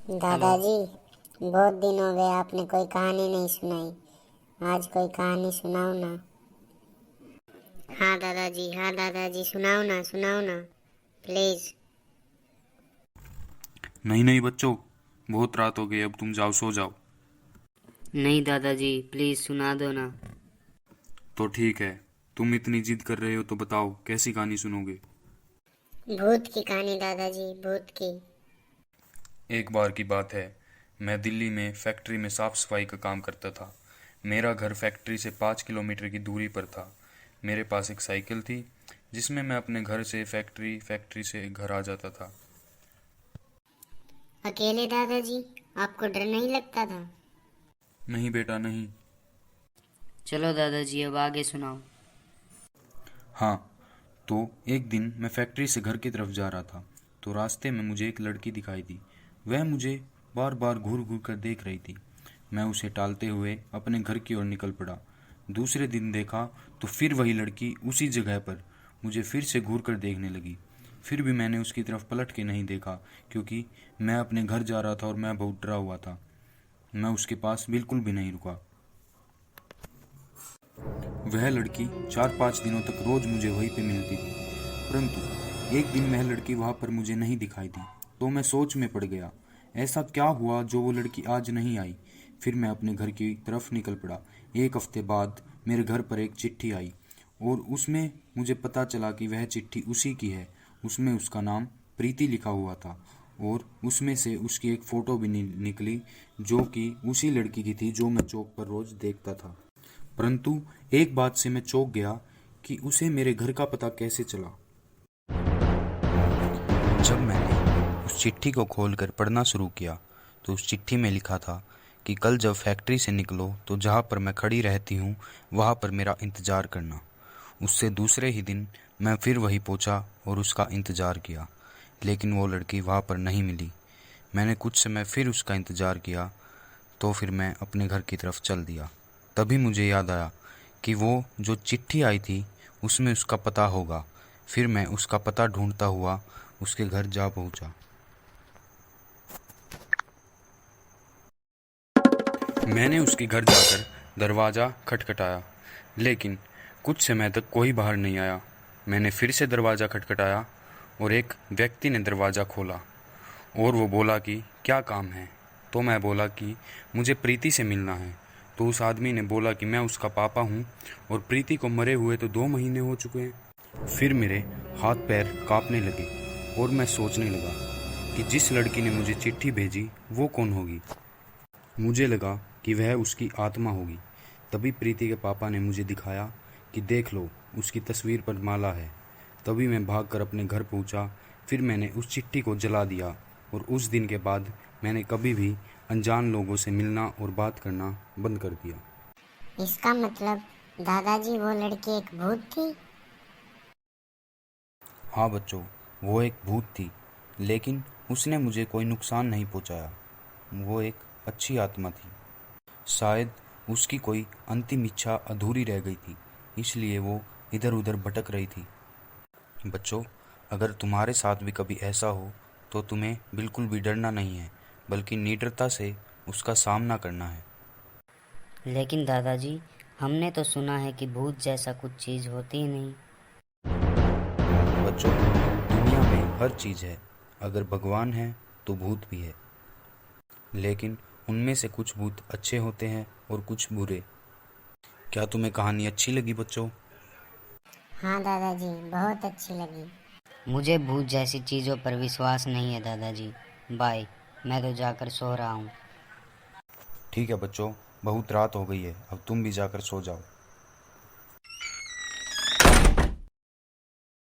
दादाजी, बहुत दिन हो गए आपने कोई कहानी नहीं सुनाई। आज कोई कहानी सुनाओ ना। हाँ दादाजी, सुनाओ ना प्लीज। नहीं नहीं बच्चों, बहुत रात हो गई, अब तुम जाओ, सो जाओ। नहीं दादाजी, प्लीज सुना दो ना। तो ठीक है, तुम इतनी जिद कर रहे हो तो बताओ कैसी कहानी सुनोगे। भूत की कहानी दादाजी, भूत की। एक बार की बात है, मैं दिल्ली में फैक्ट्री में साफ सफाई का काम करता था। मेरा घर फैक्ट्री से 5 किलोमीटर की दूरी पर था। मेरे पास एक साइकिल थी जिसमें मैं अपने घर से फैक्ट्री, फैक्ट्री से घर आ जाता था। अकेले दादाजी, आपको डर नहीं लगता था? नहीं बेटा नहीं। चलो दादाजी, अब आगे सुनाओ। हाँ, तो एक दिन मैं फैक्ट्री से घर की तरफ जा रहा था, तो रास्ते में मुझे एक लड़की दिखाई दी। वह मुझे बार बार घूर घूर कर देख रही थी। मैं उसे टालते हुए अपने घर की ओर निकल पड़ा। दूसरे दिन देखा तो फिर वही लड़की उसी जगह पर मुझे फिर से घूर कर देखने लगी। फिर भी मैंने उसकी तरफ पलट के नहीं देखा, क्योंकि मैं अपने घर जा रहा था और मैं बहुत डरा हुआ था। मैं उसके पास बिल्कुल भी नहीं रुका। वह लड़की 4-5 दिनों तक रोज मुझे वहीं पे मिलती थी, परंतु एक दिन वह लड़की वहां पर मुझे नहीं दिखाई दी। तो मैं सोच में पड़ गया, ऐसा क्या हुआ जो वो लड़की आज नहीं आई। फिर मैं अपने घर की तरफ निकल पड़ा। एक हफ्ते बाद मेरे घर पर एक चिट्ठी आई और उसमें मुझे पता चला कि वह चिट्ठी उसी की है। उसमें उसका नाम प्रीति लिखा हुआ था और उसमें से उसकी एक फ़ोटो भी निकली, जो कि उसी लड़की की थी जो मैं चौक पर रोज़ देखता था। परंतु एक बात से मैं चौंक गया कि उसे मेरे घर का पता कैसे चला। जब मैंने उस चिट्ठी को खोलकर पढ़ना शुरू किया तो उस चिट्ठी में लिखा था कि कल जब फैक्ट्री से निकलो तो जहाँ पर मैं खड़ी रहती हूँ वहाँ पर मेरा इंतज़ार करना। उससे दूसरे ही दिन मैं फिर वहीं पहुँचा और उसका इंतज़ार किया, लेकिन वो लड़की वहाँ पर नहीं मिली। मैंने कुछ समय फिर उसका इंतज़ार किया, तो फिर मैं अपने घर की तरफ चल दिया। तभी मुझे याद आया कि वो जो चिट्ठी आई थी उसमें उसका पता होगा। फिर मैं उसका पता ढूंढता हुआ उसके घर जा पहुंचा। मैंने उसके घर जाकर दरवाज़ा खटखटाया, लेकिन कुछ समय तक कोई बाहर नहीं आया। मैंने फिर से दरवाज़ा खटखटाया और एक व्यक्ति ने दरवाज़ा खोला और वो बोला कि क्या काम है। तो मैं बोला कि मुझे प्रीति से मिलना है। तो उस आदमी ने बोला कि मैं उसका पापा हूँ और प्रीति को मरे हुए तो 2 महीने हो चुके हैं। फिर मेरे हाथ पैर कांपने लगे और मैं सोचने लगा कि जिस लड़की ने मुझे चिट्ठी भेजी वो कौन होगी। मुझे लगा कि वह उसकी आत्मा होगी। तभी प्रीति के पापा ने मुझे दिखाया कि देख लो, उसकी तस्वीर पर माला है। तभी मैं भागकर अपने घर पहुंचा। फिर मैंने उस चिट्ठी को जला दिया और उस दिन के बाद मैंने कभी भी अनजान लोगों से मिलना और बात करना बंद कर दिया। इसका मतलब दादाजी, वो लड़की एक भूत थी? हाँ बच्चों, वो एक भूत थी, लेकिन उसने मुझे कोई नुकसान नहीं पहुंचाया। वो एक अच्छी आत्मा थी। शायद उसकी कोई अंतिम इच्छा अधूरी रह गई थी, इसलिए वो इधर उधर भटक रही थी। बच्चों, अगर तुम्हारे साथ भी कभी ऐसा हो तो तुम्हें बिल्कुल भी डरना नहीं है, बल्कि निडरता से उसका सामना करना है। लेकिन दादाजी, हमने तो सुना है कि भूत जैसा कुछ चीज होती ही नहीं। बच्चों, दुनिया में हर चीज़ है। अगर भगवान है तो भूत भी है, लेकिन उनमें से कुछ भूत अच्छे होते हैं और कुछ बुरे। क्या तुम्हें कहानी अच्छी लगी बच्चों? हाँ दादाजी, बहुत अच्छी लगी। मुझे भूत जैसी चीजों पर विश्वास नहीं है दादाजी। बाय, मैं तो जाकर सो रहा हूँ। ठीक है बच्चों, बहुत रात हो गई है, अब तुम भी जाकर सो जाओ।